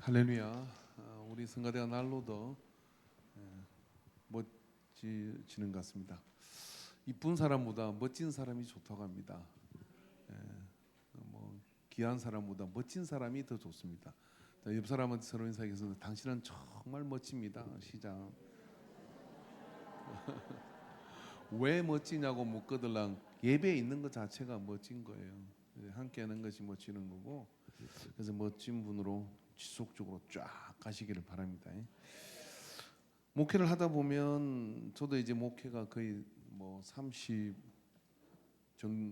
할렐루야. 우리 성가대가 날로 더 멋지지는 것 같습니다. 이쁜 사람보다 멋진 사람이 좋다고 합니다. 귀한 사람보다 멋진 사람이 더 좋습니다. 옆 사람한테 서로 인사해서 당신은 정말 멋집니다. 시작. 왜 멋지냐고 묻거들랑 예배에 있는 것 자체가 멋진 거예요. 함께 하는 것이 멋지는 거고, 그래서 멋진 분으로 지속적으로 쫙 가시기를 바랍니다. 목회를 하다 보면 저도 이제 목회가 거의 30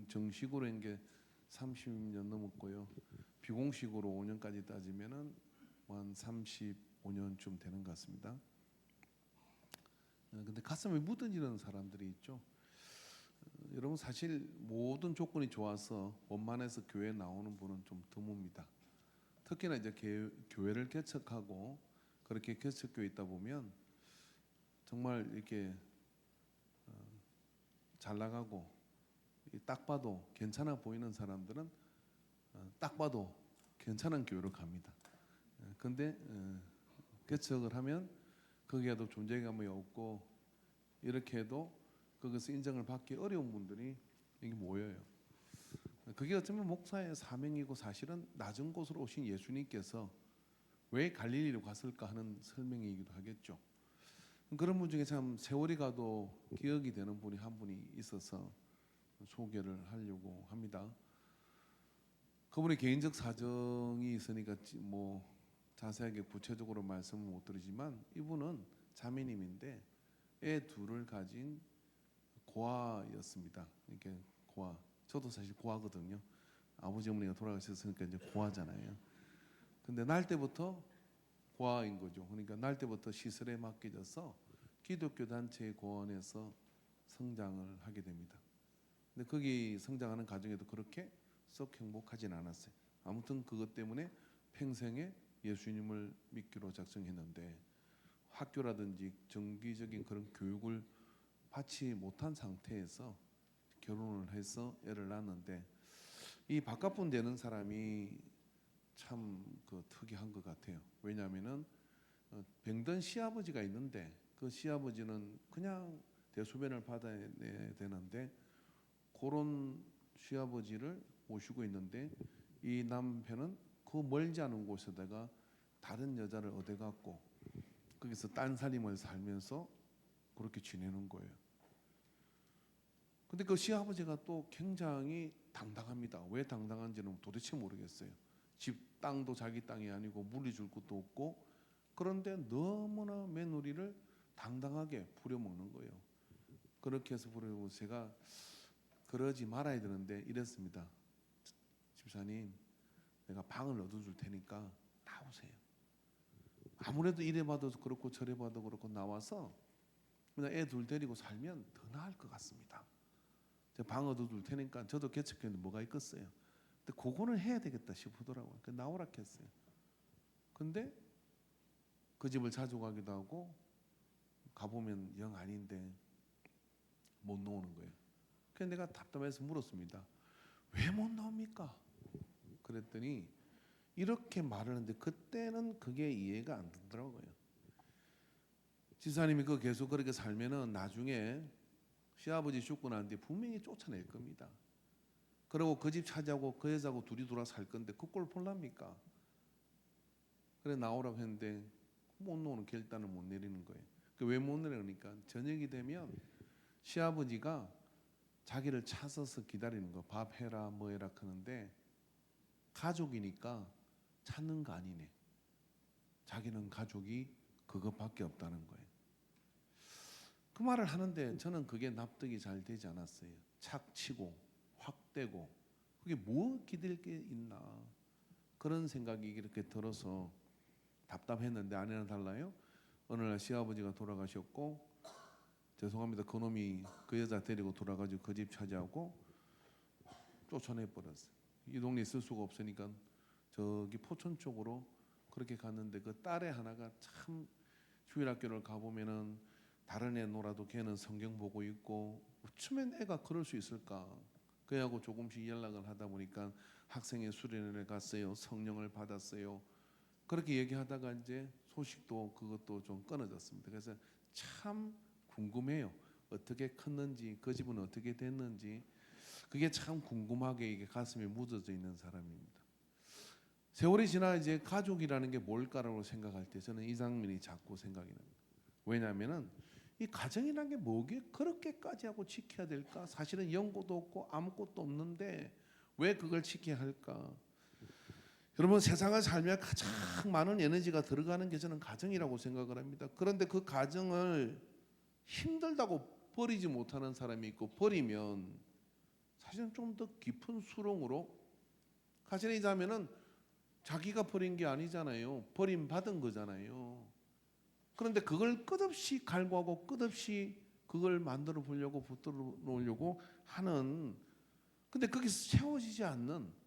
정식으로 한 게 30년 넘었고요. 비공식으로 5년까지 따지면은 한 35년쯤 되는 것 같습니다. 근데 가슴에 묻어지는 사람들이 있죠. 여러분 사실 모든 조건이 좋아서 원만해서 교회에 나오는 분은 좀 드뭅니다. 특히나 이제 교회를 개척하고 그렇게 개척교회 있다 보면 정말 이렇게 잘 나가고 딱 봐도 괜찮아 보이는 사람들은 딱 봐도 괜찮은 교회로 갑니다. 근데 개척을 하면 거기에도 존재감이 없고 이렇게 해도 거기서 인정을 받기 어려운 분들이 여기 모여요. 그게 어쩌면 목사의 사명이고 사실은 낮은 곳으로 오신 예수님께서 왜 갈릴리로 갔을까 하는 설명이기도 하겠죠. 그런 분 중에 참 세월이 가도 기억이 되는 분이 한 분이 있어서 소개를 하려고 합니다. 그분의 개인적 사정이 있으니까 자세하게 구체적으로 말씀은 못 드리지만 이분은 자매님인데 애 둘을 가진 고아였습니다. 이렇게 고아. 저도 사실 고아거든요. 아버지 어머니가 돌아가셨으니까 이제 고아잖아요. 근데 날 때부터 고아인 거죠. 그러니까 날 때부터 시설에 맡겨져서 기독교 단체의 고원에서 성장을 하게 됩니다. 근데 거기 성장하는 과정에도 그렇게 썩 행복하진 않았어요. 아무튼 그것 때문에 평생에 예수님을 믿기로 작정했는데 학교라든지 정기적인 그런 교육을 받지 못한 상태에서 결혼을 해서 애를 낳았는데 이 바깥분 되는 사람이 참 특이한 것 같아요. 왜냐하면은 병든 시아버지가 있는데 그 시아버지는 그냥 대소변을 받아야 되는데 그런 시아버지를 모시고 있는데 이 남편은 그 멀지 않은 곳에다가 다른 여자를 얻어갖고 거기서 딴살림을 살면서 그렇게 지내는 거예요. 근데 그 시아버지가 또 굉장히 당당합니다. 왜 당당한지는 도대체 모르겠어요. 집 땅도 자기 땅이 아니고 물리줄 것도 없고 그런데 너무나 며느리를 당당하게 부려먹는 거예요. 그렇게 해서 부려먹고 제가 그러지 말아야 되는데 이랬습니다. 집사님, 내가 방을 얻어줄 테니까 나오세요. 아무래도 이래봐도 그렇고 저래봐도 그렇고 나와서 그냥 애 둘 데리고 살면 더 나을 것 같습니다. 제가 방 얻어줄 테니까 저도 개척했는데 뭐가 있겠어요. 근데 그거는 해야 되겠다 싶더라고요. 그래서 나오라 했어요. 근데 그 집을 자주 가기도 하고 가보면 영 아닌데 못 나오는 거예요. 그래서 내가 답답해서 물었습니다. 왜 못 나옵니까? 그랬더니 이렇게 말을 하는데 그때는 그게 이해가 안 되더라고요. 지사님이 계속 그렇게 살면은 나중에 시아버지 죽고 난 뒤에 분명히 쫓아낼 겁니다. 그리고 그 집 차지하고 그 여자하고 둘이 돌아 살 건데 그 꼴 볼랍니까? 그래 나오라고 했는데 못 나오는 결단을 못 내리는 거예요. 왜 못 내리니까 저녁이 되면 시아버지가 자기를 찾아서 기다리는 거. 밥 해라 뭐 해라 하는데 가족이니까 찾는 거 아니네. 자기는 가족이 그것밖에 없다는 거예요. 그 말을 하는데 저는 그게 납득이 잘 되지 않았어요. 착치고 확대고 그게 뭐 기댈 게 있나 그런 생각이 이렇게 들어서 답답했는데 아내는 달라요. 어느 날 시아버지가 돌아가셨고 죄송합니다. 그놈이 그 여자 데리고 돌아가지고 그 집 차지하고 쫓아내 버렸어요. 이 동네 있을 수가 없으니까 저기 포천 쪽으로 그렇게 갔는데 그 딸의 하나가 참 주일학교를 가보면은 다른 애 놀아도 걔는 성경 보고 있고 어쩌면 애가 그럴 수 있을까. 그애하고 조금씩 연락을 하다 보니까 학생회 수련회를 갔어요. 성령을 받았어요. 그렇게 얘기하다가 이제 소식도 그것도 좀 끊어졌습니다. 그래서 참 궁금해요. 어떻게 컸는지, 그 집은 어떻게 됐는지, 그게 참 궁금하게 이게 가슴에 묻어져 있는 사람입니다. 세월이 지나 이제 가족이라는 게 뭘까라고 생각할 때 저는 이 장면이 자꾸 생각이 납니다. 왜냐하면은 이 가정이라는 게 뭐게 그렇게까지 하고 지켜야 될까? 사실은 연고도 없고 아무것도 없는데 왜 그걸 지켜야 할까? 여러분, 세상을 살며 가장 많은 에너지가 들어가는 게 저는 가정이라고 생각을 합니다. 그런데 그 가정을 힘들다고 버리지 못하는 사람이 있고, 버리면 사실은 좀 더 깊은 수렁으로 가시자면은 자기가 버린 게 아니잖아요. 버림받은 거잖아요. 그런데 그걸 끝없이 갈구하고 끝없이 그걸 만들어 보려고 붙들어 놓으려고 하는, 근데 거기서 채워지지 않는,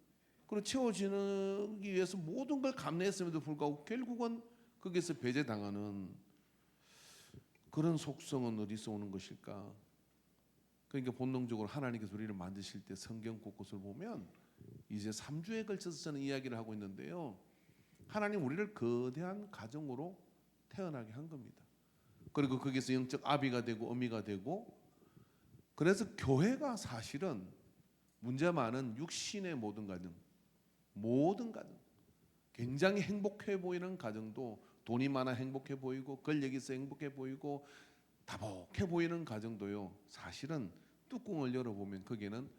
그리고 채워지기 위해서 모든 걸 감내했음에도 불구하고 결국은 거기서 배제당하는 그런 속성은 어디서 오는 것일까? 그러니까 본능적으로 하나님께서 우리를 만드실 때 성경 곳곳을 보면 이제 3주에 걸쳐서 저는 이야기를 하고 있는데요. 하나님 우리를 거대한 가정으로 태어나게 한 겁니다. 그리고 거기서 영적 아비가 되고 어미가 되고, 그래서 교회가 사실은 문제 많은 육신의 모든 가정, 굉장히 행복해 보이는 가정도, 돈이 많아 행복해 보이고 권력이 있어 행복해 보이고 다복해 보이는 가정도요, 사실은 뚜껑을 열어보면 거기에는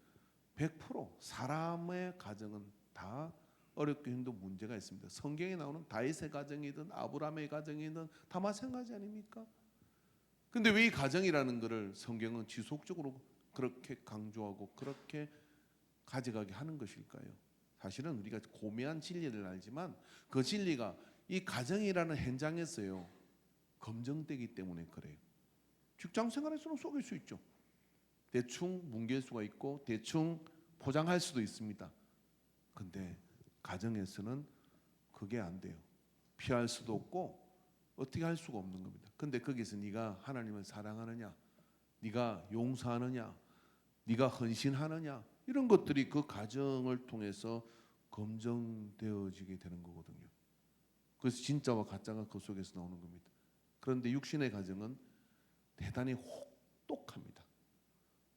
100% 사람의 가정은 다 어렵고 힘든 문제가 있습니다. 성경에 나오는 다윗의 가정이든 아브라함의 가정이든 다 마찬가지 아닙니까? 근데 왜 이 가정이라는 것을 성경은 지속적으로 그렇게 강조하고 그렇게 가져가게 하는 것일까요? 사실은 우리가 고매한 진리를 알지만 그 진리가 이 가정이라는 현장에서요 검증되기 때문에 그래요. 직장 생활에서는 속일 수 있죠. 대충 뭉갤 수가 있고 대충 포장할 수도 있습니다. 근데 가정에서는 그게 안 돼요. 피할 수도 없고 어떻게 할 수가 없는 겁니다. 근데 거기서 네가 하나님을 사랑하느냐, 네가 용서하느냐, 네가 헌신하느냐, 이런 것들이 그 가정을 통해서 검증되어지게 되는 거거든요. 그래서 진짜와 가짜가 그 속에서 나오는 겁니다. 그런데 육신의 가정은 대단히 혹독합니다.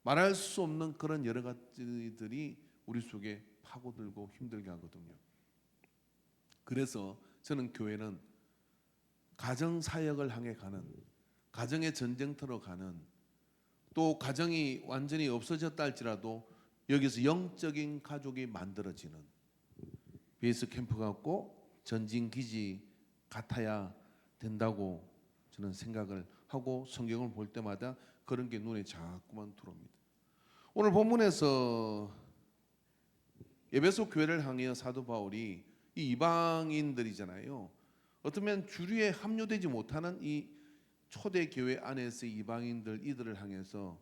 말할 수 없는 그런 여러 가지들이 우리 속에 파고들고 힘들게 하거든요. 그래서 저는 교회는 가정 사역을 향해 가는, 가정의 전쟁터로 가는, 또 가정이 완전히 없어졌다 할지라도 여기서 영적인 가족이 만들어지는 베이스 캠프 같고 전진 기지 같아야 된다고 저는 생각을 하고 성경을 볼 때마다 그런 게 눈에 자꾸만 들어옵니다. 오늘 본문에서 에베소 교회를 향하여 사도 바울이 이 이방인들이잖아요. 어쩌면 주류에 합류되지 못하는 이 초대 교회 안에서의 이방인들, 이들을 향해서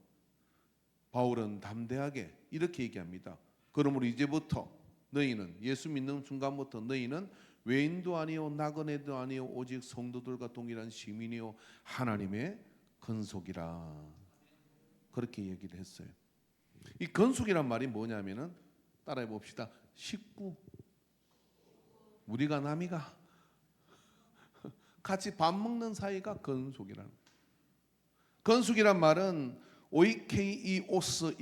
바울은 담대하게 이렇게 얘기합니다. 그러므로 이제부터 너희는, 예수 믿는 순간부터 너희는 외인도 아니요 나그네도 아니요 오직 성도들과 동일한 시민이요 하나님의 건속이라, 그렇게 얘기를 했어요. 이 건속이란 말이 뭐냐면은 따라해 봅시다. 식구, 우리가 남이가 같이 밥 먹는 사이가 건속이라는. 건속이란 말은 오이케이오스인데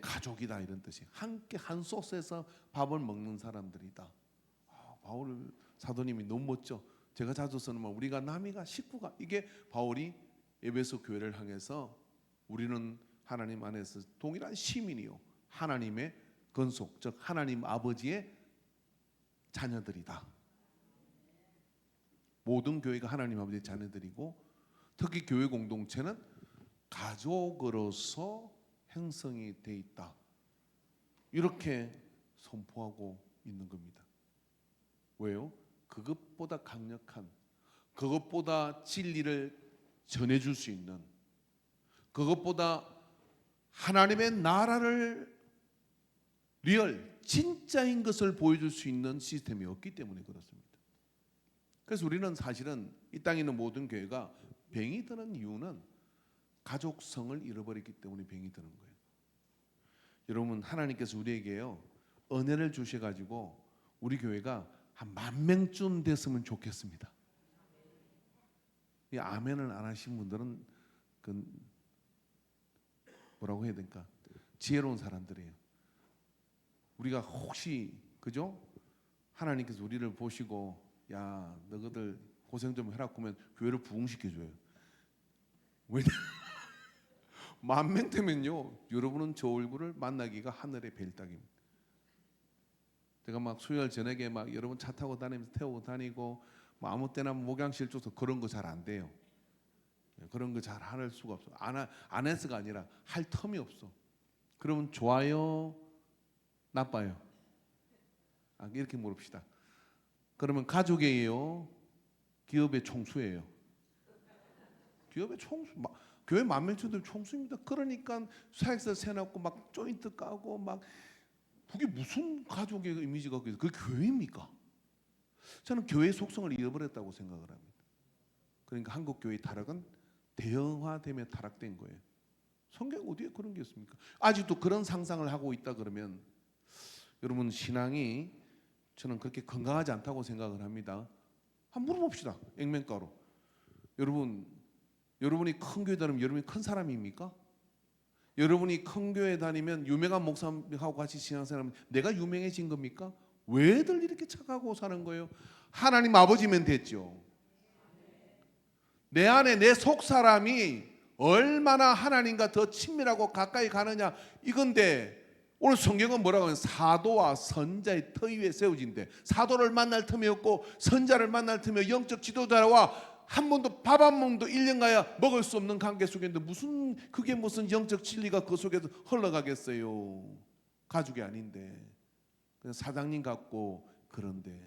가족이다, 이런 뜻이. 함께 한 소스에서 밥을 먹는 사람들이다. 바울 사도님이 너무 멋져. 제가 자주 쓰는 말, 우리가 남이가 식구가, 이게 바울이 에베소 교회를 향해서 우리는 하나님 안에서 동일한 시민이요 하나님의 건속, 즉 하나님 아버지의 자녀들이다. 모든 교회가 하나님 아버지의 자녀들이고, 특히 교회 공동체는 가족으로서 형성이 돼 있다, 이렇게 선포하고 있는 겁니다. 왜요? 그것보다 강력한, 그것보다 진리를 전해줄 수 있는, 그것보다 하나님의 나라를 리얼 진짜인 것을 보여줄 수 있는 시스템이 없기 때문에 그렇습니다. 그래서 우리는 사실은 이 땅에 있는 모든 교회가 병이 드는 이유는 가족성을 잃어버렸기 때문에 병이 드는 거예요. 여러분, 하나님께서 우리에게요 은혜를 주셔가지고 우리 교회가 한 10,000명쯤 됐으면 좋겠습니다. 이 아멘을 안 하신 분들은 그 뭐라고 해야 될까? 지혜로운 사람들이에요. 우리가 혹시 그죠? 하나님께서 우리를 보시고 야 너희들 고생 좀 해라 그러면 교회를 부흥시켜줘요. 왜냐? 10,000명 되면요 여러분은 저 얼굴을 만나기가 하늘의 벨딱입니다. 제가 막 수요일 저녁에 막 여러분 차 타고 다니면서 태우고 다니고 뭐 아무 때나 목양실 줘서 그런 거 잘 안 돼요. 그런 거 잘 할 수가 없어. 안 해서가 아니라 할 텀이 없어. 그러면 좋아요, 나빠요? 이렇게 물읍시다. 그러면 가족이에요, 기업의 총수예요? 기업의 총수, 교회 10,000명들 총수입니다. 그러니까 사역서 세놓고 막 조인트 까고 막 그게 무슨 가족의 이미지가 그게 교회입니까? 저는 교회의 속성을 잃어버렸다고 생각을 합니다. 그러니까 한국 교회의 타락은 대형화되며 타락된 거예요. 성경 어디에 그런 게 있습니까? 아직도 그런 상상을 하고 있다 그러면 여러분 신앙이 저는 그렇게 건강하지 않다고 생각을 합니다. 한번 물어봅시다. 액면가로. 여러분이 큰 교회 다니면 여러분이 큰 사람입니까? 여러분이 큰 교회 다니면 유명한 목사하고 같이 신앙생활하면 내가 유명해진 겁니까? 왜들 이렇게 착하고 사는 거예요? 하나님 아버지면 됐죠. 내 안에 내 속 사람이 얼마나 하나님과 더 친밀하고 가까이 가느냐 이건데 오늘 성경은 뭐라고 하면 사도와 선자의 터 위에 세워진대. 사도를 만날 틈이 없고 선자를 만날 틈이 영적 지도자와 한 번도 밥 한 몽도 1년 가야 먹을 수 없는 관계 속에 있는데 그게 무슨 영적 진리가 그 속에서 흘러가겠어요. 가족이 아닌데 그냥 사장님 같고 그런데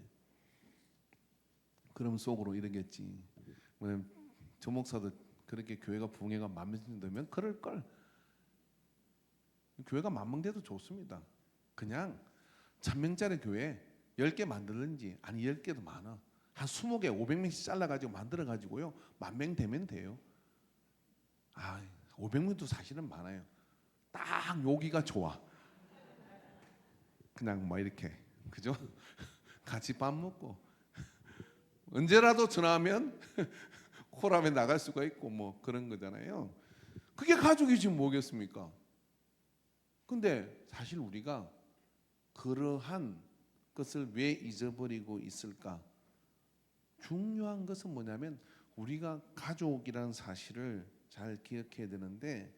그럼 속으로 이러겠지. 뭐냐면 저 목사도 그렇게 교회가 부흥회가 10,000명 되면 그럴 걸. 교회가 10,000명 돼도 좋습니다. 그냥 1,000명짜리 교회 10개 만들든지 아니 10개도 많아. 한 20개 500명씩 잘라가지고 만들어가지고요 10,000명 되면 돼요. 500명도 사실은 많아요. 딱 여기가 좋아. 그냥 뭐 이렇게 그죠? 같이 밥 먹고 언제라도 전화하면 콜하면 나갈 수가 있고 뭐 그런 거잖아요. 그게 가족이지 뭐겠습니까? 근데 사실 우리가 그러한 것을 왜 잊어버리고 있을까? 중요한 것은 뭐냐면 우리가 가족이라는 사실을 잘 기억해야 되는데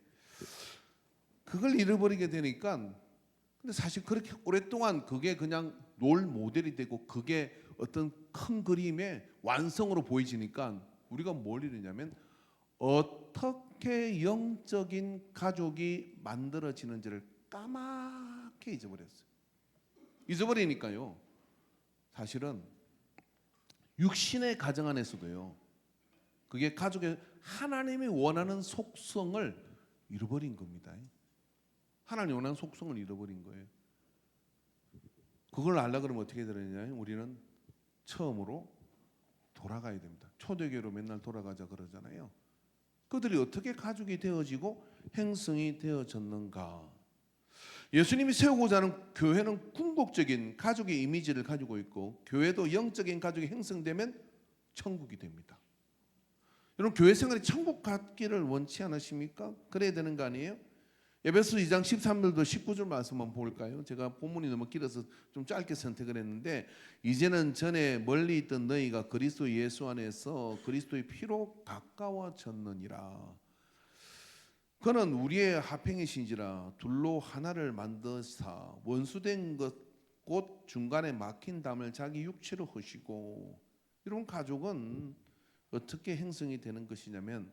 그걸 잃어버리게 되니까 근데 사실 그렇게 오랫동안 그게 그냥 롤 모델이 되고 그게 어떤 큰 그림의 완성으로 보이지니까 우리가 뭘 잃었냐면 어떻게 영적인 가족이 만들어지는지를 까맣게 잊어버렸어요. 잊어버리니까요. 사실은 육신의 가정 안에서도요. 그게 가족의 하나님이 원하는 속성을 잃어버린 겁니다. 하나님이 원하는 속성을 잃어버린 거예요. 그걸 알라 그러면 어떻게 되느냐? 우리는 처음으로 돌아가야 됩니다. 초대교회로 맨날 돌아가자 그러잖아요. 그들이 어떻게 가족이 되어지고 행성이 되어졌는가? 예수님이 세우고자 하는 교회는 궁극적인 가족의 이미지를 가지고 있고 교회도 영적인 가족이 형성되면 천국이 됩니다. 여러분 교회 생활이 천국 같기를 원치 않으십니까? 그래야 되는 거 아니에요? 에베소 2장 13절도 19절 말씀 한번 볼까요? 제가 본문이 너무 길어서 좀 짧게 선택을 했는데 이제는 전에 멀리 있던 너희가 그리스도 예수 안에서 그리스도의 피로 가까워졌느니라. 그는 우리의 화평이신지라 둘로 하나를 만드사 원수된 것 곧 중간에 막힌 담을 자기 육체로 하시고. 여러분 가족은 어떻게 형성이 되는 것이냐면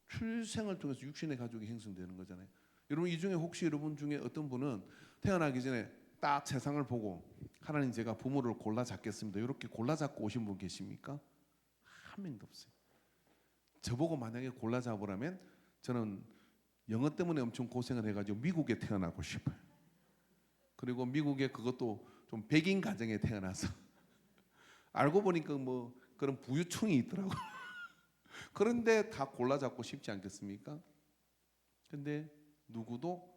출생을 통해서 육신의 가족이 형성되는 거잖아요. 여러분 이 중에 혹시 여러분 중에 어떤 분은 태어나기 전에 딱 세상을 보고 하나님 제가 부모를 골라 잡겠습니다 이렇게 골라 잡고 오신 분 계십니까? 한 명도 없어요. 저보고 만약에 골라 잡으라면 저는 영어 때문에 엄청 고생을 해가지고 미국에 태어나고 싶어요. 그리고 미국에 그것도 좀 백인 가정에 태어나서 알고 보니까 뭐 그런 부유층이 있더라고. 그런데 다 골라 잡고 싶지 않겠습니까? 근데 누구도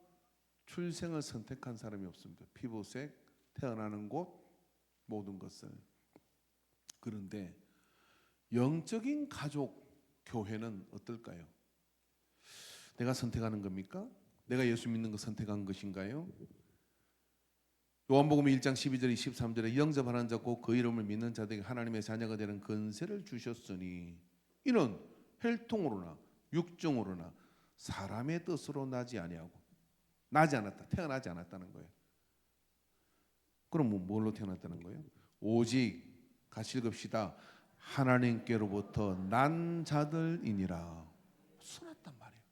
출생을 선택한 사람이 없습니다. 피부색, 태어나는 곳, 모든 것을. 그런데 영적인 가족 교회는 어떨까요? 내가 선택하는 겁니까? 내가 예수 믿는 거 선택한 것인가요? 요한복음 1장 12절 13절에 영접하는 자 곧 그 이름을 믿는 자들에게 하나님의 자녀가 되는 권세를 주셨으니 이는 혈통으로나 육정으로나 사람의 뜻으로 나지 않았다. 태어나지 않았다는 거예요. 그럼 뭘로 태어났다는 거예요? 오직 같이 읽읍시다. 하나님께로부터 난 자들이니라. 써놨단 말이에요.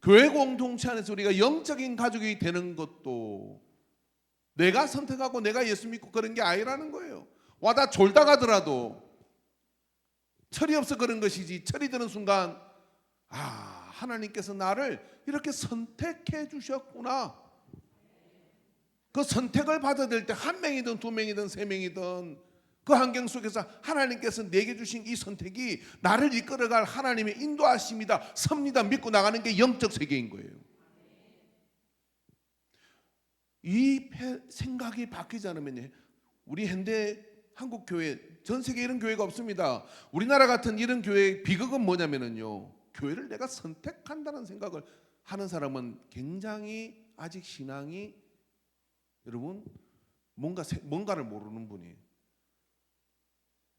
교회 공동체 안에서 우리가 영적인 가족이 되는 것도 내가 선택하고 내가 예수 믿고 그런 게 아니라는 거예요. 와다 졸다 가더라도 철이 없어 그런 것이지, 철이 드는 순간 하나님께서 나를 이렇게 선택해 주셨구나. 그 선택을 받아야 될 때 한 명이든 두 명이든 세 명이든 그 환경 속에서 하나님께서 내게 주신 이 선택이 나를 이끌어갈 하나님의 인도하심이다, 섭니다 믿고 나가는 게 영적 세계인 거예요. 이 생각이 바뀌지 않으면 우리 현대 한국 교회, 전 세계 이런 교회가 없습니다. 우리나라 같은 이런 교회의 비극은 뭐냐면요, 교회를 내가 선택한다는 생각을 하는 사람은 굉장히 아직 신앙이 여러분 뭔가를 모르는 분이에요.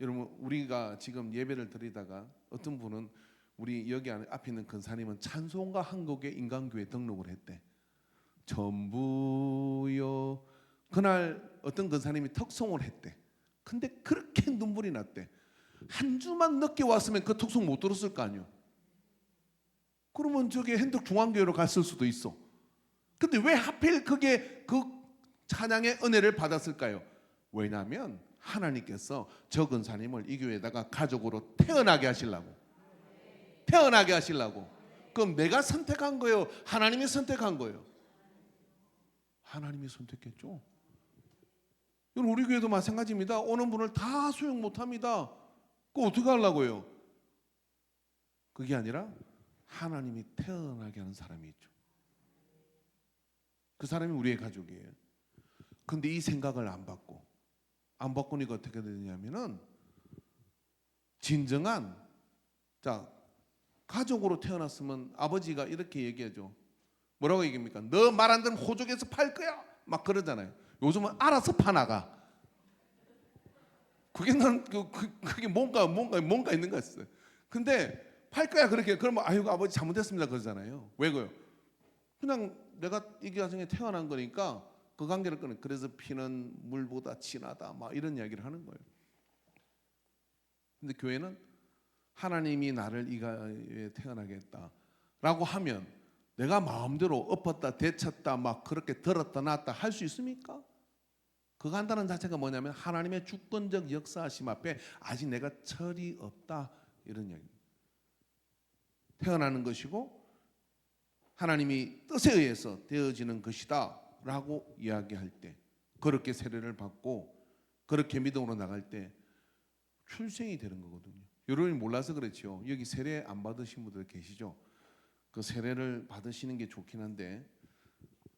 여러분 우리가 지금 예배를 드리다가 어떤 분은 우리 여기 앞에 있는 근사님은 찬송가 한국의 인간교회 등록을 했대. 전부요. 그날 어떤 근사님이 특송을 했대. 근데 그렇게 눈물이 났대. 한 주만 늦게 왔으면 그 특송 못 들었을 거 아니에요. 그러면 저기 hen덕 중앙교회로 갔을 수도 있어. 근데 왜 하필 그게 그 찬양의 은혜를 받았을까요? 왜냐하면 하나님께서 저 근사님을 이 교회에다가 가족으로 태어나게 하시려고. 그럼 내가 선택한 거예요? 하나님이 선택한 거예요? 하나님이 선택했죠. 우리 교회도 마찬가지입니다. 오는 분을 다 수용 못합니다. 그거 어떻게 하려고요? 그게 아니라 하나님이 태어나게 하는 사람이 있죠. 그 사람이 우리의 가족이에요. 근데 이 생각을 안 바꾸니까 어떻게 되냐면은 진정한 가족으로 태어났으면 아버지가 이렇게 얘기하죠. 뭐라고 얘기합니까? 너 말 안 들으면 호적에서 팔 거야 막 그러잖아요. 요즘은 알아서 파나가. 그게 그게 뭔가 있는 거 같아요. 근데 팔 거야 그렇게 그러면 아이고 아버지 잘못했습니다 그러잖아요. 왜 그래요? 그냥 내가 이 가정에 태어난 거니까 그 관계를 끊는. 그래서 피는 물보다 진하다 막 이런 이야기를 하는 거예요. 근데 교회는 하나님이 나를 이 가정에 태어나게 했다라고 하면 내가 마음대로 엎었다 대쳤다 막 그렇게 들었다 놨다 할 수 있습니까? 그거 한다는 자체가 뭐냐면 하나님의 주권적 역사하심 앞에 아직 내가 철이 없다 이런 이야기입니다. 태어나는 것이고 하나님이 뜻에 의해서 되어지는 것이다 라고 이야기할 때, 그렇게 세례를 받고 그렇게 믿음으로 나갈 때 출생이 되는 거거든요. 여러분이 몰라서 그렇죠. 여기 세례 안 받으신 분들 계시죠? 그 세례를 받으시는 게 좋긴 한데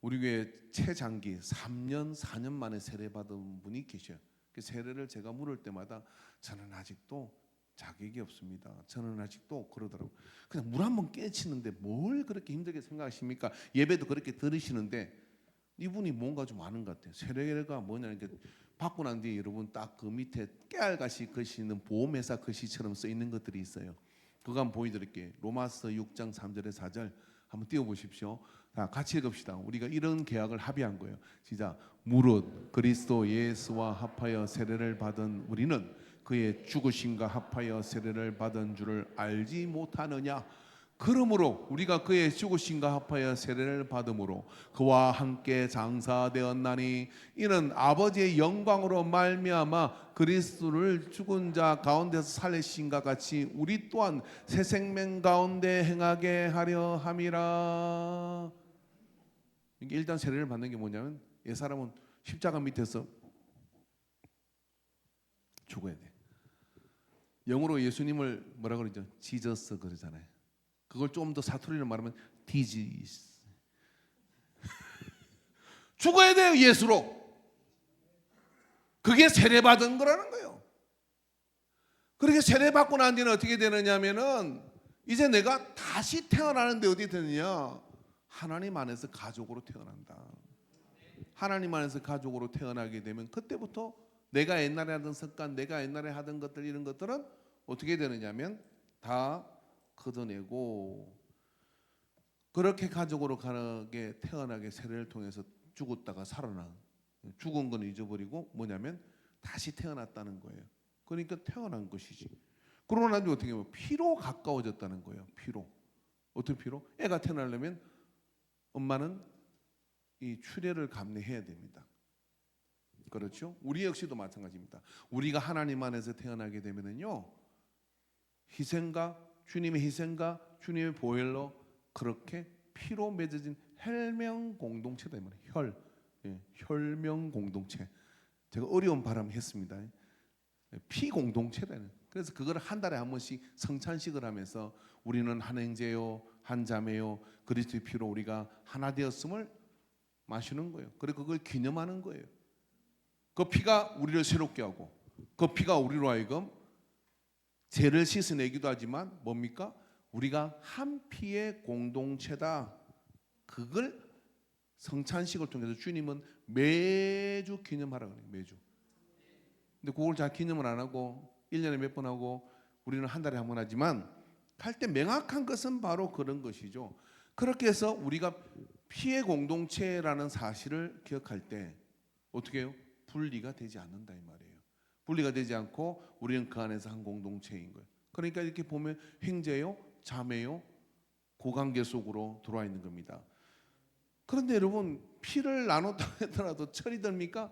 우리 교회 최장기 3년 4년 만에 세례 받은 분이 계셔요. 그 세례를 제가 물을 때마다 저는 아직도 자격이 없습니다. 저는 아직도 그러더라고요. 그냥 물 한번 깨치는데 뭘 그렇게 힘들게 생각하십니까? 예배도 그렇게 들으시는데 이분이 뭔가 좀 아는 것 같아요. 세례가 뭐냐, 이렇게 받고 난 뒤에 여러분 딱 그 밑에 깨알같이 글씨는 보험회사 글씨처럼 써 있는 것들이 있어요. 그거 한번 보여드릴게요. 로마서 6장 3절에 4절 한번 띄워보십시오. 자, 같이 읽읍시다. 우리가 이런 계약을 합의한 거예요. 시작. 무릇 그리스도 예수와 합하여 세례를 받은 우리는 그의 죽으심과 합하여 세례를 받은 줄을 알지 못하느냐. 그러므로 우리가 그의 죽으심과 합하여 세례를 받음으로 그와 함께 장사되었나니 이는 아버지의 영광으로 말미암아 그리스도를 죽은 자 가운데서 살리신과 같이 우리 또한 새 생명 가운데 행하게 하려 함이라. 이게 일단 세례를 받는 게 뭐냐면 옛사람은 십자가 밑에서 죽어야 돼. 영어로 예수님을 뭐라 그러죠? 지저스 그러잖아요. 그걸 좀 더 사투리로 말하면 디지스. 죽어야 돼요, 예수로. 그게 세례받은 거라는 거예요. 그렇게 세례받고 난 뒤는 어떻게 되느냐면은 이제 내가 다시 태어나는데 어디 되느냐? 하나님 안에서 가족으로 태어난다. 하나님 안에서 가족으로 태어나게 되면 그때부터 내가 옛날에 하던 습관, 내가 옛날에 하던 것들 이런 것들은 어떻게 되느냐면 다 걷어내고 그렇게 가족으로 가게 태어나게 세례를 통해서 죽었다가 살아난 죽은 건 잊어버리고 뭐냐면 다시 태어났다는 거예요. 그러니까 태어난 것이지. 그러고 난 뒤 어떻게 보면 피로 가까워졌다는 거예요. 피로. 어떤 피로? 애가 태어나려면 엄마는 이 출애를 감내해야 됩니다. 그렇죠? 우리 역시도 마찬가지입니다. 우리가 하나님 안에서 태어나게 되면은요, 희생과 주님의 희생과 주님의 보혈로 그렇게 피로 맺어진 혈명 공동체다 말이에요. 혈명 공동체. 제가 어려운 발음 했습니다. 피 공동체다. 그래서 그걸 한 달에 한 번씩 성찬식을 하면서 우리는 한 형제요, 한 자매요, 그리스도의 피로 우리가 하나 되었음을 마시는 거예요. 그리고 그걸 기념하는 거예요. 그 피가 우리를 새롭게 하고 그 피가 우리로 하여금 죄를 씻어내기도 하지만 뭡니까? 우리가 한 피의 공동체다. 그걸 성찬식을 통해서 주님은 매주 기념하라고 해요. 매주. 근데 그걸 잘 기념을 안 하고 1년에 몇 번 하고 우리는 한 달에 한 번 하지만 할 때 명확한 것은 바로 그런 것이죠. 그렇게 해서 우리가 피의 공동체라는 사실을 기억할 때 어떻게 해요? 분리가 되지 않는다 이 말이에요. 분리가 되지 않고 우리는 그 안에서 한 공동체인 거예요. 그러니까 이렇게 보면 형제요, 자매요, 고관계 속으로 들어와 있는 겁니다. 그런데 여러분 피를 나눴다 하더라도 철이 듭니까?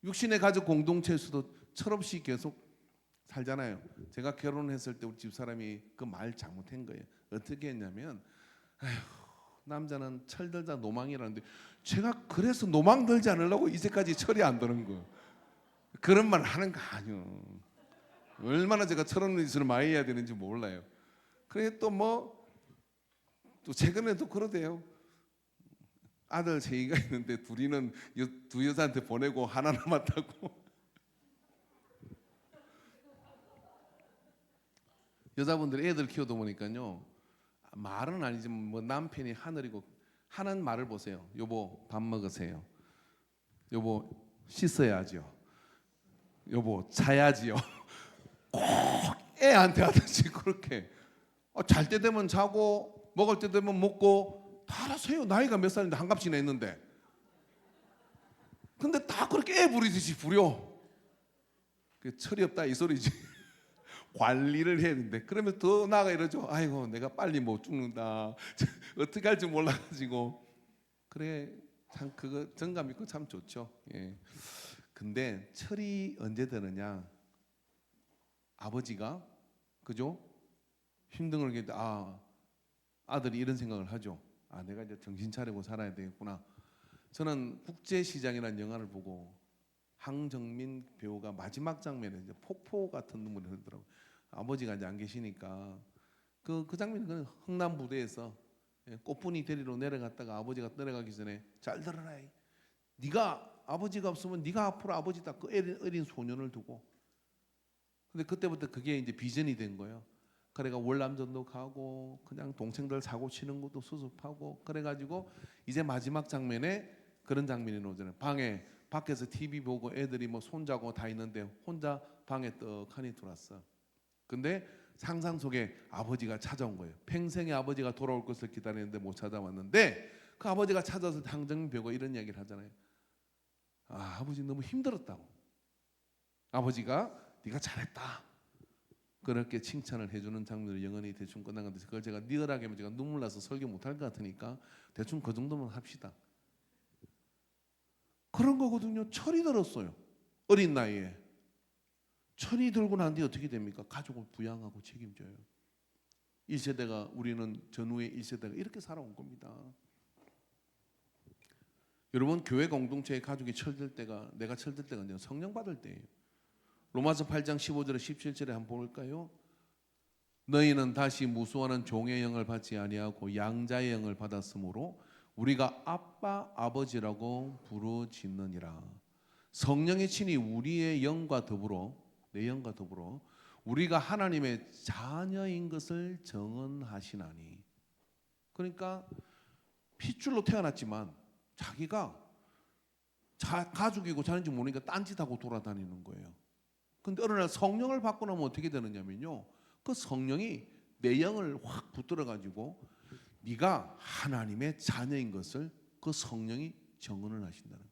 육신의 가족 공동체에서도 철없이 계속 살잖아요. 제가 결혼했을 때 우리 집사람이 그 말 잘못한 거예요. 어떻게 했냐면 아휴, 남자는 철들자 노망이라는데 제가 그래서 노망 들지 않으려고 이제까지 철이 안 드는 거예요. 그런 말 하는 거 아니요. 얼마나 제가 철없는 짓을 많이 해야 되는지 몰라요. 그래 또 뭐 또 최근에 또 그러대요. 아들 세이가 있는데 둘이는 두 여자한테 보내고 하나 남았다고. 여자분들이 애들 키워다 보니까요 말은 아니지만 뭐 남편이 하늘이고 하는 말을 보세요. 여보 밥 먹으세요. 여보 씻어야죠. 여보 자야지요. 꼭 애한테 하듯이 그렇게 잘 때 되면 자고 먹을 때 되면 먹고 다 알아서 해요. 나이가 몇 살인데 한갑씩이나 있는데 근데 다 그렇게 애 부리듯이 부려. 그 철이 없다 이 소리지. 관리를 해야 되는데 그러면 더 나아가 이러죠. 아이고 내가 빨리 못 죽는다. 어떻게 할지 몰라가지고 그래 참 그거 정감 있고 참 좋죠. 예. 근데 철이 언제 되느냐? 아버지가 그죠? 힘든 걸 겪을 때 아들이 이런 생각을 하죠. 내가 이제 정신 차리고 살아야 되겠구나. 저는 국제시장이라는 영화를 보고 황정민 배우가 마지막 장면에 이제 폭포 같은 눈물이 흐르더라고요. 아버지가 이제 안 계시니까 그 장면은 흥남 부대에서 꽃분이 데리러 내려갔다가 아버지가 내려가기 전에 잘 들어라. 네가 아버지가 없으면 네가 앞으로 아버지다. 그 어린 소년을 두고. 근데 그때부터 그게 이제 비전이 된 거예요. 그래가 월남전도 가고 그냥 동생들 사고 치는 것도 수습하고 그래가지고 이제 마지막 장면에 그런 장면이 나오잖아요. 방에 밖에서 TV 보고 애들이 뭐 손자고 다 있는데 혼자 방에 떡하니 들어왔어. 근데 상상 속에 아버지가 찾아온 거예요. 평생에 아버지가 돌아올 것을 기다리는데 못 찾아왔는데 그 아버지가 찾아서 황정민 배우가 이런 이야기를 하잖아요. 아버지 너무 힘들었다고. 아버지가 네가 잘했다. 그렇게 칭찬을 해주는 장면을 영원히 대충 끝난 건데 그걸 제가 리얼하게 하면 제가 눈물 나서 설교 못할 것 같으니까 대충 그 정도만 합시다. 그런 거거든요. 철이 들었어요. 어린 나이에. 철이 들고 난 뒤에 어떻게 됩니까? 가족을 부양하고 책임져요. 1세대가 우리는 전후의 1세대가 이렇게 살아온 겁니다. 여러분 교회 공동체의 가족이 철들 때가 내가 철들 때가 아니라 성령 받을 때예요. 로마서 8장 15절에 17절에 한번 볼까요? 너희는 다시 무수하는 종의 영을 받지 아니하고 양자의 영을 받았으므로 우리가 아빠 아버지라고 부르짖느니라. 성령의 친히 우리의 영과 더불어 내 영과 더불어 우리가 하나님의 자녀인 것을 정언하시나니. 그러니까 핏줄로 태어났지만 자기가 가죽이고 자는지 모르니까 딴짓하고 돌아다니는 거예요. 근데 어느 날 성령을 받고 나면 어떻게 되느냐면요, 그 성령이 내 영을 확 붙들어 가지고 네가 하나님의 자녀인 것을 그 성령이 정언을 하신다는 거예요.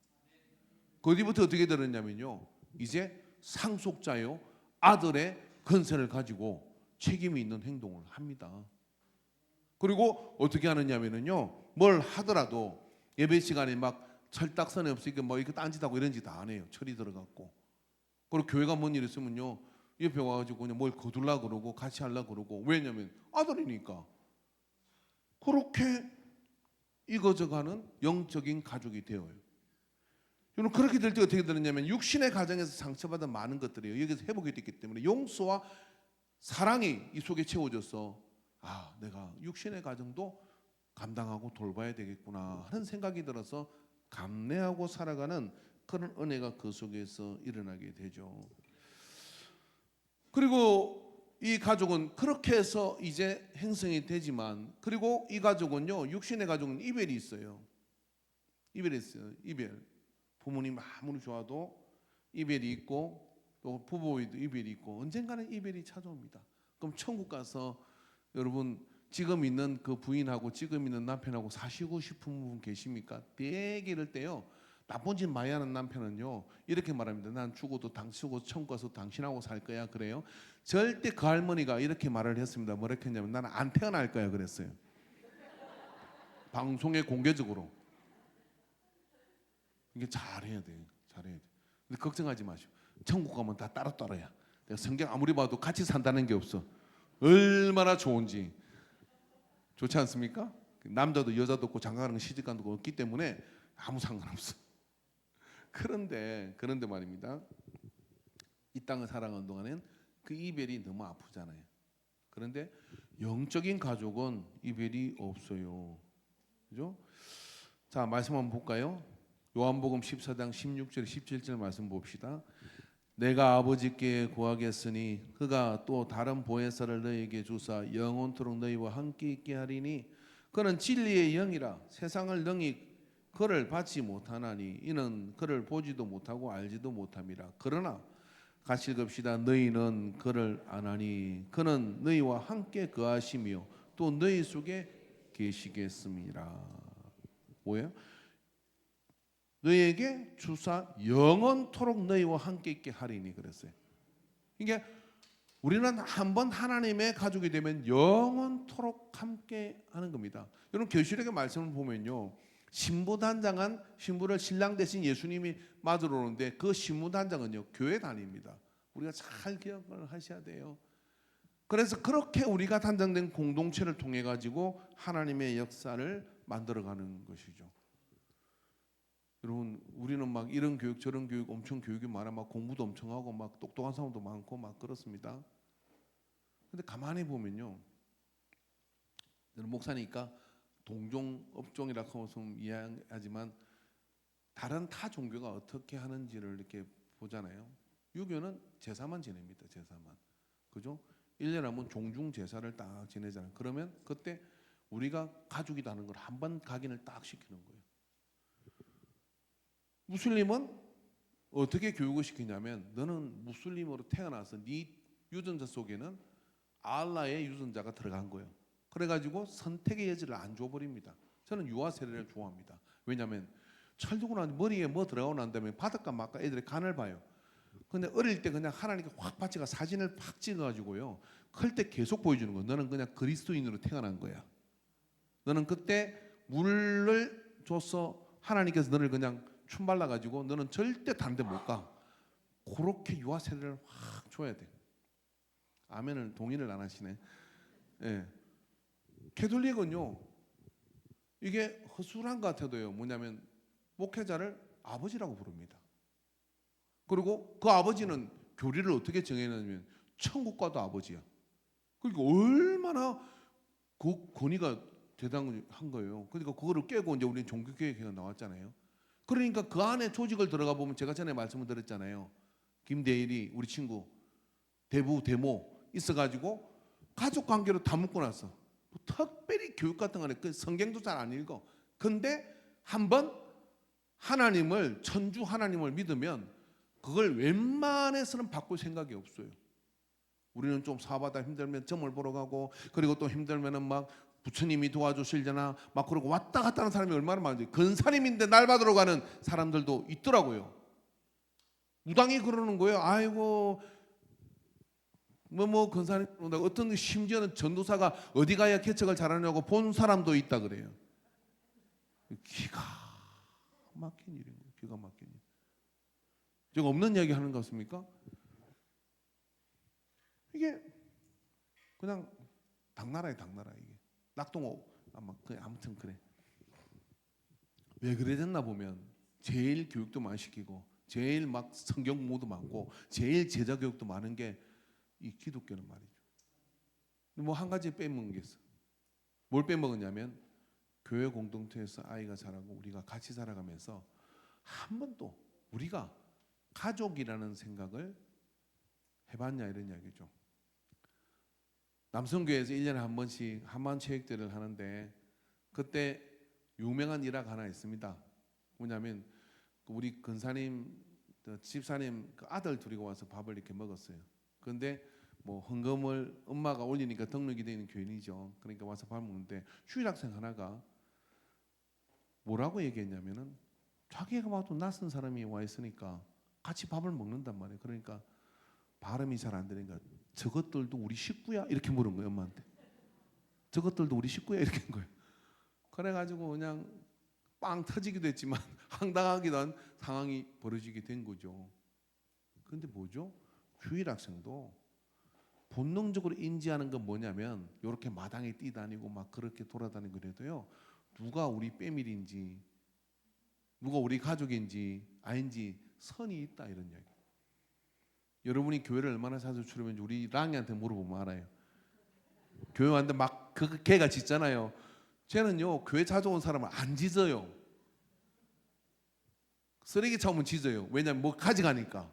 그 뒤부터 어떻게 되느냐면요, 이제 상속자요 아들의 권세를 가지고 책임이 있는 행동을 합니다. 그리고 어떻게 하느냐면요, 뭘 하더라도 예배 시간에 막 철딱선이 없으니까 뭐 이렇게 딴짓하고 이런 짓 다 안 해요. 철이 들어갔고. 그리고 교회가 뭔 일 있으면요, 옆에 와가지고 그냥 뭘 거둘라 그러고 같이 하려 그러고. 왜냐면 아들이니까. 그렇게 이거져가는 영적인 가족이 되어요. 여러분, 그렇게 될 때 어떻게 되느냐면 육신의 가정에서 상처받은 많은 것들이에요. 여기서 회복이 됐기 때문에 용서와 사랑이 이 속에 채워져서 아, 내가 육신의 가정도 감당하고 돌봐야 되겠구나 하는 생각이 들어서 감내하고 살아가는 그런 은혜가 그 속에서 일어나게 되죠. 그리고 이 가족은 그렇게 해서 이제 형성이 되지만, 그리고 이 가족은요, 육신의 가족은 이별이 있어요. 이별이 있어요. 이별. 부모님 아무리 좋아도 이별이 있고, 또 부부와도 이별이 있고, 언젠가는 이별이 찾아옵니다. 그럼 천국 가서 여러분 지금 있는 그 부인하고 지금 있는 남편하고 사시고 싶은 분 계십니까? 되게 이럴 때요, 나쁜 짓 많이 하는 남편은요 이렇게 말합니다. 난 죽어도 천국 가서 당신하고 살 거야. 그래요. 절대 그 할머니가 이렇게 말을 했습니다. 뭐라 했냐면 나는 안 태어날 거야 그랬어요. 방송에 공개적으로. 이게 잘해야 돼요. 잘해야 돼. 근데 걱정하지 마시오. 천국 가면 다 따로따로야. 내가 성경 아무리 봐도 같이 산다는 게 없어. 얼마나 좋은지. 좋지 않습니까? 남자도 여자도 없고 장가가는 거 시집가는 거 없기 때문에 아무 상관없어. 그런데 말입니다. 이 땅을 살아가는 동안엔 그 이별이 너무 아프잖아요. 그런데 영적인 가족은 이별이 없어요. 그죠? 자, 말씀 한번 볼까요? 요한복음 14장 16절 17절 말씀 봅시다. 내가 아버지께 구하겠으니 그가 또 다른 보혜사를 너희에게 주사 영원토록 너희와 함께 있게 하리니 그는 진리의 영이라 세상을 능히 그를 받지 못하나니 이는 그를 보지도 못하고 알지도 못함이라. 그러나 같이 읽읍시다. 너희는 그를 아나니 그는 너희와 함께 거하시며 또 너희 속에 계시겠습니다. 뭐예요? 너희에게 주사 영원토록 너희와 함께 있게 하리니 그랬어요. 이게 우리는 한번 하나님의 가족이 되면 영원토록 함께 하는 겁니다. 여러분, 계시록의 말씀을 보면요, 신부단장한 신부를 신랑 대신 예수님이 맞으러 오는데 그 신부단장은요 교회 다닙니다. 우리가 잘 기억을 하셔야 돼요. 그래서 그렇게 우리가 단장된 공동체를 통해 가지고 하나님의 역사를 만들어가는 것이죠. 여러분, 우리는 막 이런 교육 저런 교육 엄청 교육이 많아, 막 공부도 엄청 하고 막 똑똑한 사람도 많고 막 그렇습니다. 근데 가만히 보면요, 저는 목사니까 동종 업종이라고 좀 이해하지만 다른 타 종교가 어떻게 하는지를 이렇게 보잖아요. 유교는 제사만 지냅니다. 제사만. 그죠? 1년에 한 번 종중 제사를 딱 지내잖아요. 그러면 그때 우리가 가족이라는 걸 한 번 각인을 딱 시키는 거예요. 무슬림은 어떻게 교육을 시키냐면 너는 무슬림으로 태어나서 네 유전자 속에는 알라의 유전자가 들어간 거예요. 그래가지고 선택의 여지를 안 줘버립니다. 저는 유아 세례를 좋아합니다. 왜냐하면 철들고 난 머리에 뭐 들어가고 난 다음에 받을까 말까 애들이 간을 봐요. 근데 어릴 때 그냥 하나님께 확 받치가 사진을 팍 찍어가지고요, 클 때 계속 보여주는 거예요. 너는 그냥 그리스도인으로 태어난 거야. 너는 그때 물을 줘서 하나님께서 너를 그냥 춤발라가지고 너는 절대 다른 데 못 가. 그렇게 유아 세례를 확 줘야 돼. 아멘을 동의를 안 하시네. 예. 캐톨릭은요 이게 허술한 것 같아도요, 뭐냐면 목회자를 아버지라고 부릅니다. 그리고 그 아버지는 교리를 어떻게 정해놨냐면 천국과도 아버지야. 그러니까 얼마나 그 권위가 대단한 거예요. 그러니까 그거를 깨고 이제 우리는 종교개혁회가 나왔잖아요. 그러니까 그 안에 조직을 들어가 보면 제가 전에 말씀을 드렸잖아요. 김대일이 우리 친구 대부 대모 있어가지고 가족 관계로 다 묶고 나서 뭐 특별히 교육 같은 거는 그 성경도 잘 안 읽어. 근데 한번 하나님을 천주 하나님을 믿으면 그걸 웬만해서는 바꿀 생각이 없어요. 우리는 좀 사업하다 힘들면 점을 보러 가고, 그리고 또 힘들면은 막 부처님이 도와주실려나 막 그러고 왔다 갔다 하는 사람이 얼마나 많은지. 근사님인데 날 받으러 가는 사람들도 있더라고요. 무당이 그러는 거예요. 아이고 뭐 근사님, 어떤 심지어는 전도사가 어디 가야 개척을 잘하냐고 본 사람도 있다 그래요. 기가 막힌 일인 거예요. 기가 막힌 일. 제가 없는 이야기 하는 것 같습니까? 이게 그냥 당나라에 당나라. 이게 낙동호 아무튼 그래. 왜 그래 됐나 보면 제일 교육도 많이 시키고 제일 막 성경 공부도 많고 제일 제자 교육도 많은 게 이 기독교는 말이죠. 뭐 한 가지 빼먹은 게 있어. 뭘 빼먹었냐면 교회 공동체에서 아이가 자라고 우리가 같이 살아가면서 한 번도 우리가 가족이라는 생각을 해봤냐 이런 이야기죠. 남성교회에서 1년에 한 번씩 한만 체육대회를 하는데 그때 유명한 일화가 하나 있습니다. 뭐냐면 우리 근사님 집사님 그 아들 데리고 와서 밥을 이렇게 먹었어요. 그런데 뭐 헌금을 엄마가 올리니까 등록이 되어 있는 교인이죠. 그러니까 와서 밥 먹는데 주일 학생 하나가 뭐라고 얘기했냐면은 자기가 봐도 낯선 사람이 와 있으니까 같이 밥을 먹는단 말이에요. 그러니까 발음이 잘 안 되니까 저것들도 우리 식구야? 이렇게 물은 거예요, 엄마한테. 저것들도 우리 식구야? 이렇게 한 거예요. 그래가지고 그냥 빵 터지기도 했지만 황당하기도 한 상황이 벌어지게 된 거죠. 그런데 뭐죠? 주일 학생도 본능적으로 인지하는 건 뭐냐면 이렇게 마당에 뛰다니고 막 그렇게 돌아다니고 그래도요, 누가 우리 빼밀인지 누가 우리 가족인지 아닌지 선이 있다 이런 이야기. 여러분이 교회를 얼마나 자주 출입했는지 우리 랑이한테 물어보면 알아요. 교회 왔는데 막 걔가 짖잖아요. 쟤는요 교회 자주 온 사람은 안 짖어요. 쓰레기 차오면 짖어요. 왜냐면 뭐 가져가니까.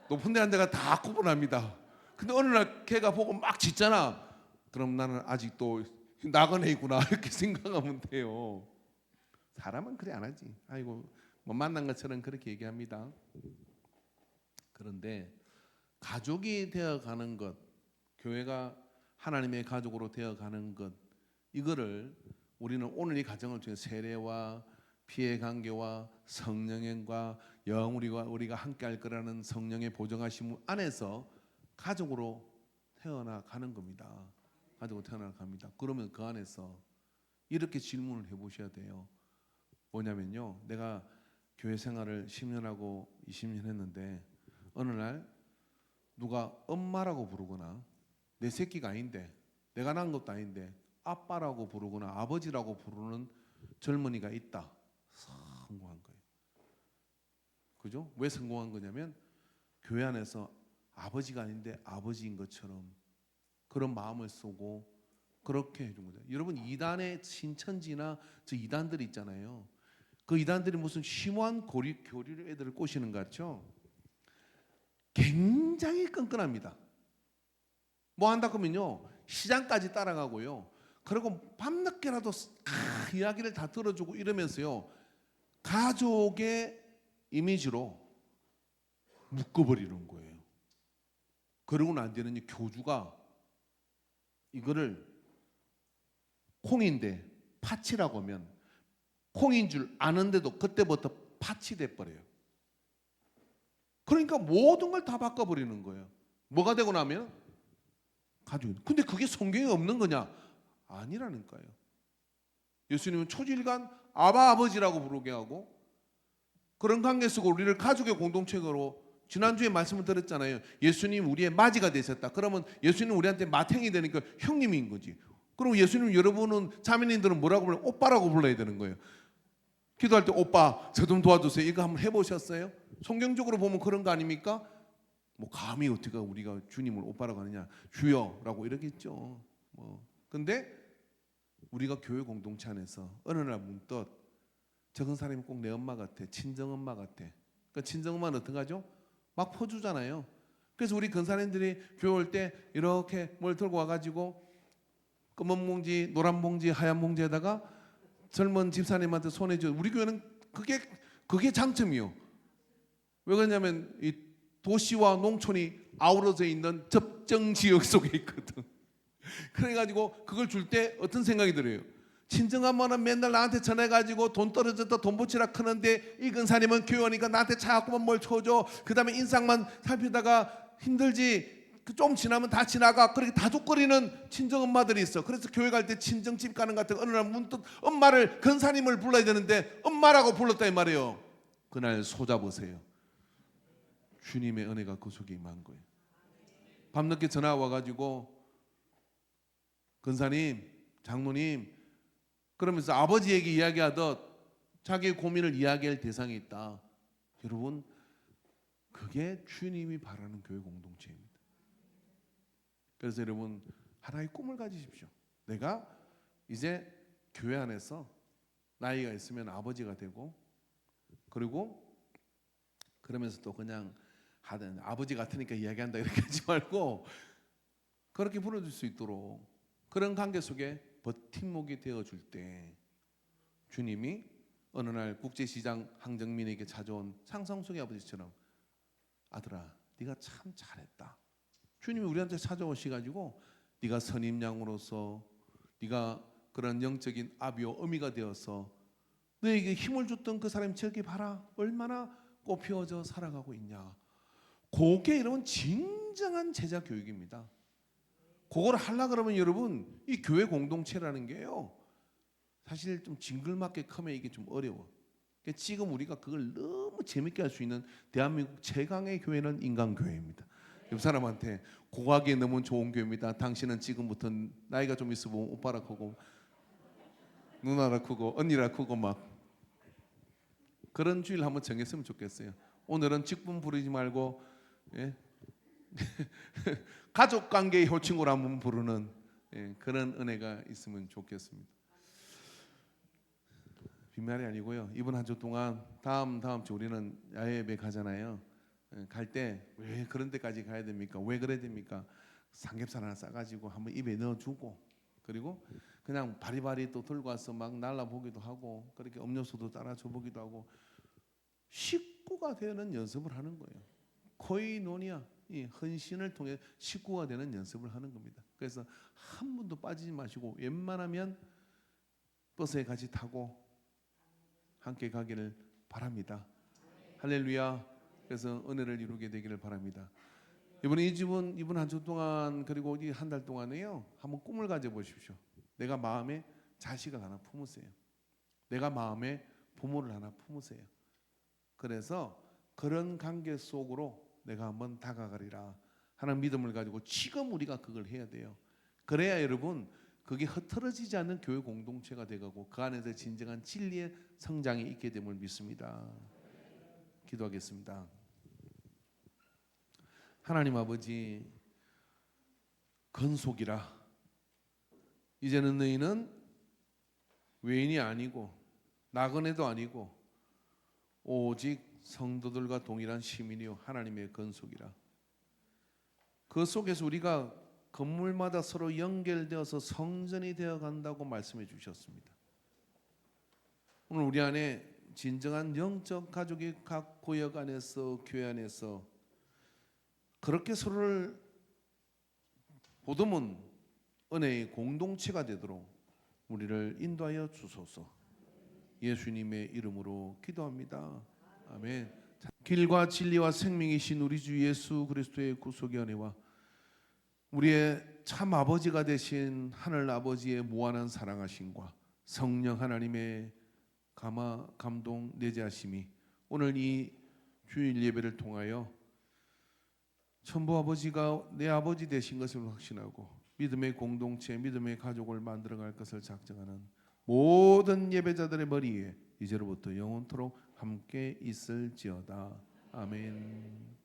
높은 데 한 데가 다 구분합니다. 근데 어느 날 걔가 보고 막 짖잖아. 그럼 나는 아직도 나그네 있구나 이렇게 생각하면 돼요. 사람은 그래 안 하지. 아이고 뭐 만난 것처럼 그렇게 얘기합니다. 그런데 가족이 되어가는 것, 교회가 하나님의 가족으로 되어가는 것, 이거를 우리는 오늘 이 가정을 통해 세례와 피해 관계와 성령과 우리가 함께 할 거라는 성령의 보정하심 안에서 가족으로 태어나가는 겁니다. 가족으로 태어나갑니다. 그러면 그 안에서 이렇게 질문을 해보셔야 돼요. 뭐냐면요, 내가 교회 생활을 10년하고 20년 했는데 어느 날 누가 엄마라고 부르거나 내 새끼가 아닌데 내가 낳은 것도 아닌데 아빠라고 부르거나 아버지라고 부르는 젊은이가 있다. 성공한 거예요. 그죠? 왜 성공한 거냐면 교회 안에서 아버지가 아닌데 아버지인 것처럼 그런 마음을 쏘고 그렇게 해준 거죠. 여러분 이단의 신천지나 저 이단들 있잖아요. 그 이단들이 무슨 심오한 교리로 애들을 꼬시는 것 같죠? 굉장히 끈끈합니다. 뭐 한다 그러면요 시장까지 따라가고요. 그리고 밤늦게라도 이야기를 다 들어주고 이러면서요 가족의 이미지로 묶어버리는 거예요. 그러고 난 뒤에는 교주가 이거를 콩인데 파치라고 하면 콩인 줄 아는데도 그때부터 파치 돼버려요. 그러니까 모든 걸 다 바꿔버리는 거예요. 뭐가 되고 나면 가족이. 근데 그게 성경에 없는 거냐? 아니라는 거예요. 예수님은 초질간 아바 아버지라고 부르게 하고 그런 관계 속에 우리를 가족의 공동체로 지난주에 말씀을 드렸잖아요. 예수님 우리의 맞이가 되셨다. 그러면 예수님 우리한테 맏형이 되니까 형님인 거지. 그럼 예수님 여러분은 자매님들은 뭐라고 불러요? 오빠라고 불러야 되는 거예요. 기도할 때 오빠 저 좀 도와주세요. 이거 한번 해보셨어요? 성경적으로 보면 그런 거 아닙니까? 뭐 감히 어떻게 우리가 주님을 오빠라고 하느냐? 주여라고 이러겠죠. 뭐 근데 우리가 교회 공동체 안에서 어느 날 문득 저건 사람이 꼭 내 엄마 같아, 친정 엄마 같아. 그러니까 친정 엄마는 어떡하죠? 막 퍼주잖아요. 그래서 우리 근사님들이 교회 올 때 이렇게 뭘 들고 와가지고 검은 봉지, 노란 봉지, 하얀 봉지에다가 젊은 집사님한테 손에 줘. 우리 교회는 그게 장점이요. 왜 그러냐면 이 도시와 농촌이 아우러져 있는 접정 지역 속에 있거든. 그래가지고 그걸 줄 때 어떤 생각이 들어요? 친정엄마는 맨날 나한테 전해가지고 돈 떨어졌다 돈 붙이라 크는데 이 근사님은 교회 오니까 나한테 자꾸만 뭘 쳐줘. 그 다음에 인상만 살피다가 힘들지. 좀 지나면 다 지나가. 그렇게 다독거리는 친정엄마들이 있어. 그래서 교회 갈 때 친정집 가는 것 같아. 어느 날 문득 엄마를, 근사님을 불러야 되는데 엄마라고 불렀다 이 말이에요. 그날 소잡으세요. 주님의 은혜가 그 속에 임한 거예요. 밤늦게 전화 와가지고 근사님, 장로님, 그러면서 아버지에게 이야기하듯 자기의 고민을 이야기할 대상이 있다. 여러분, 그게 주님이 바라는 교회 공동체입니다. 그래서 여러분, 하나의 꿈을 가지십시오. 내가 이제 교회 안에서 나이가 있으면 아버지가 되고, 그리고 그러면서 또 그냥 하든 아버지 같으니까 이야기한다 이렇게 하지 말고 그렇게 불러줄 수 있도록 그런 관계 속에 버팀목이 되어줄 때 주님이 어느 날 국제시장 황정민에게 찾아온 상상 속의 아버지처럼 아들아 네가 참 잘했다. 주님이 우리한테 찾아오셔가지고 네가 선임양으로서 네가 그런 영적인 아비요 어미가 되어서 너에게 힘을 줬던 그 사람이 저기 봐라 얼마나 꽃피워져 살아가고 있냐. 그게 여러분 진정한 제자 교육입니다. 그걸 하려고 그러면 여러분 이 교회 공동체라는 게요 사실 좀 징글맞게 크면 이게 좀 어려워. 그러니까 지금 우리가 그걸 너무 재밌게 할 수 있는 대한민국 최강의 교회는 인간교회입니다. 옆 사람한테 고하기에 너무 좋은 교회입니다. 당신은 지금부터 나이가 좀 있어 보면 오빠라 크고 누나라 크고 언니라 크고 막 그런 주일 한번 정했으면 좋겠어요. 오늘은 직분 부르지 말고 예? 가족관계의 호칭으로 한번 부르는 그런 은혜가 있으면 좋겠습니다. 빈말이 아니고요. 이번 한 주 동안 다음 주 우리는 야외 예배 가잖아요. 갈 때 왜 그런 데까지 가야 됩니까? 왜 그래야 됩니까? 삼겹살 하나 싸가지고 한번 입에 넣어주고 그리고 그냥 바리바리 또 들고 와서 막 날라보기도 하고 그렇게 음료수도 따라 줘보기도 하고 식구가 되는 연습을 하는 거예요. 코이노니아 이 헌신을 통해 식구가 되는 연습을 하는 겁니다. 그래서 한 분도 빠지지 마시고 웬만하면 버스에 같이 타고 함께 가기를 바랍니다. 할렐루야. 그래서 은혜를 이루게 되기를 바랍니다. 이번 한 주 동안 그리고 이 한 달 동안에요 한번 꿈을 가져보십시오. 내가 마음에 자식을 하나 품으세요. 내가 마음에 부모를 하나 품으세요. 그래서 그런 관계 속으로 내가 한번 다가가리라 하는 믿음을 가지고 지금 우리가 그걸 해야 돼요. 그래야 여러분 그게 흐트러지지 않는 교회 공동체가 되고 그 안에서 진정한 진리의 성장이 있게 됨을 믿습니다. 기도하겠습니다. 하나님 아버지 건속이라 이제는 너희는 외인이 아니고 나그네도 아니고 오직 성도들과 동일한 시민이요 하나님의 건속이라. 그 속에서 우리가 건물마다 서로 연결되어서 성전이 되어 간다고 말씀해 주셨습니다. 오늘 우리 안에 진정한 영적 가족이 각 구역 안에서 교회 안에서 그렇게 서로를 보듬은 은혜의 공동체가 되도록 우리를 인도하여 주소서. 예수님의 이름으로 기도합니다. 아멘. 길과 진리와 생명이신 우리 주 예수 그리스도의 구속의 은혜와 우리의 참 아버지가 되신 하늘 아버지의 무한한 사랑하심과 성령 하나님의 감동 내재하심이 오늘 이 주일 예배를 통하여 천부 아버지가 내 아버지 되신 것을 확신하고 믿음의 공동체, 믿음의 가족을 만들어갈 것을 작정하는 모든 예배자들의 머리에 이제로부터 영원토록 함께 있을지어다. 아멘.